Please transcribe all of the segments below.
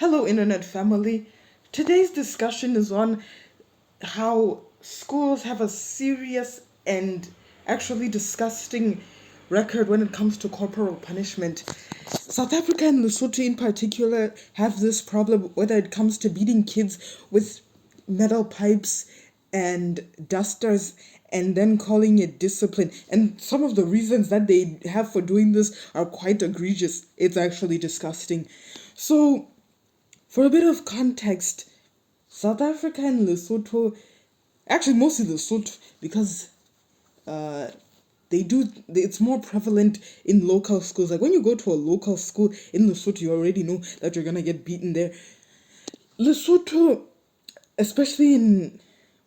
Hello, Internet family. Today's discussion is on how schools have a serious and actually disgusting record when it comes to corporal punishment. South Africa and Lesotho, in particular, have this problem whether it comes to beating kids with metal pipes and dusters and then calling it discipline. And some of the reasons that they have for doing this are quite egregious. It's actually disgusting. So, for a bit of context, South Africa and Lesotho, actually mostly Lesotho, because uh, it's more prevalent in local schools. Like when you go to a local school in Lesotho, you already know that you're gonna get beaten there. Lesotho, especially in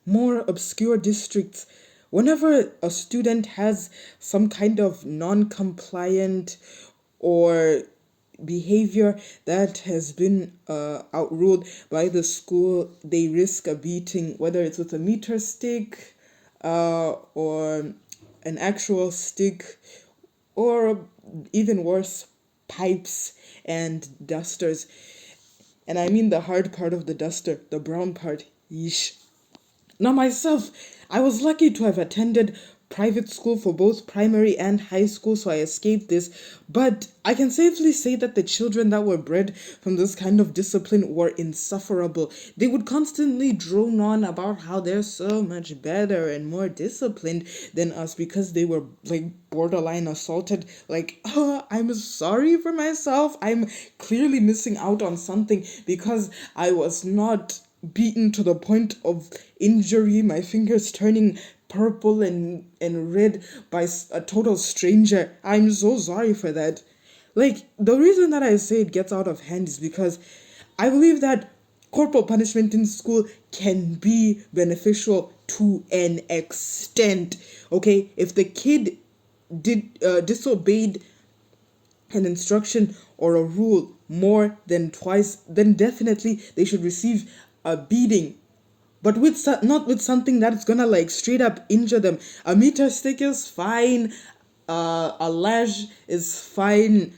more obscure districts, whenever a student has some kind of non-compliant or behavior that has been outruled by the school, they risk a beating, whether it's with a meter stick or an actual stick, or even worse, pipes and dusters. And I mean the hard part of the duster, the brown part. Yeesh. Now, myself, I was lucky to have attended private school for both primary and high school, so I escaped this. But I can safely say that the children that were bred from this kind of discipline were insufferable. They would constantly drone on about how they're so much better and more disciplined than us because they were like borderline assaulted. Like, oh, I'm sorry for myself. I'm clearly missing out on something because I was not beaten to the point of injury, my fingers turning purple and red by a total stranger. I'm so sorry for that. Like, the reason that I say it gets out of hand is because I believe that corporal punishment in school can be beneficial to an extent. Okay, if the kid disobeyed an instruction or a rule more than twice, then definitely they should receive a beating. But not with something that's gonna like straight up injure them. A meter stick is fine. A lash is fine.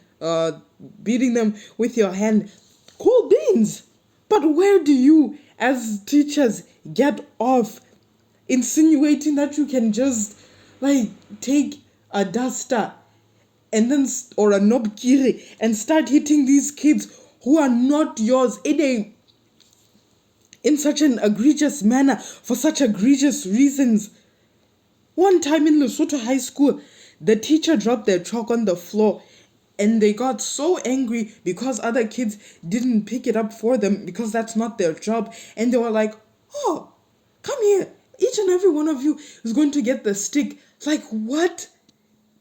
Beating them with your hand, cool beans. But where do you, as teachers, get off insinuating that you can just like take a duster and then or a knobkiri and start hitting these kids who are not yours in such an egregious manner for such egregious reasons? One time in Lesotho High School, the teacher dropped their chalk on the floor and they got so angry because other kids didn't pick it up for them because that's not their job. And they were like, oh, come here. Each and every one of you is going to get the stick. Like, what?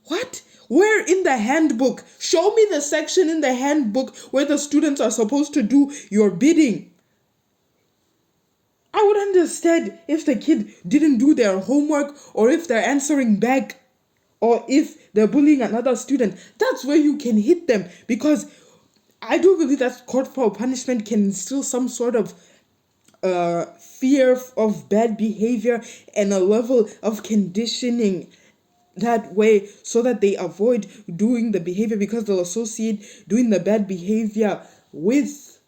What? Where in the handbook? Show me the section in the handbook where the students are supposed to do your bidding. I would understand if the kid didn't do their homework or if they're answering back or if they're bullying another student. That's where you can hit them, because I do believe that corporal punishment can instill some sort of fear of bad behavior and a level of conditioning that way so that they avoid doing the behavior, because they'll associate doing the bad behavior with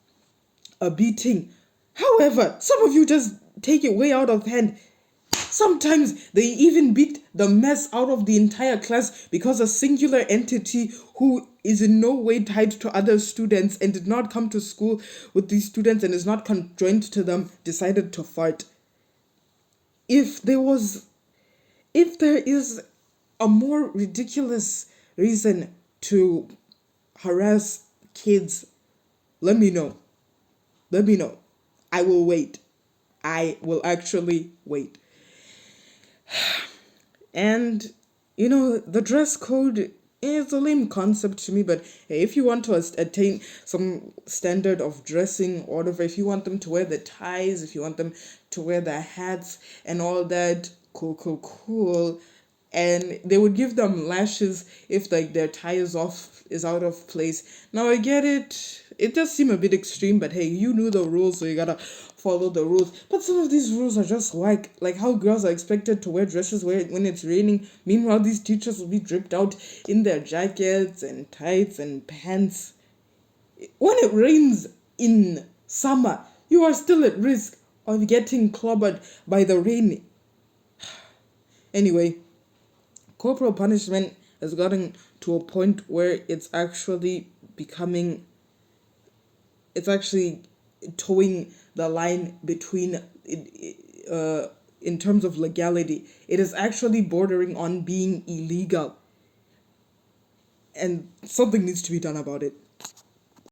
a beating. However, some of you just take it way out of hand. Sometimes they even beat the mess out of the entire class because a singular entity who is in no way tied to other students and did not come to school with these students and is not conjoined to them decided to fart. If there is a more ridiculous reason to harass kids, let me know. Let me know. I will wait. I will actually wait. And, the dress code is a lame concept to me, but hey, if you want to attain some standard of dressing, or whatever, if you want them to wear the ties, if you want them to wear the hats and all that, cool. And they would give them lashes if like their tie is out of place. Now I get it. It does seem a bit extreme, but hey, you knew the rules, so you gotta follow the rules. But some of these rules are just like how girls are expected to wear dresses when it's raining. Meanwhile, these teachers will be dripped out in their jackets and tights and pants. When it rains, in summer, you are still at risk of getting clobbered by the rain. Anyway, corporal punishment has gotten to a point where it's actually towing the line between in terms of legality. It is actually bordering on being illegal, and something needs to be done about it.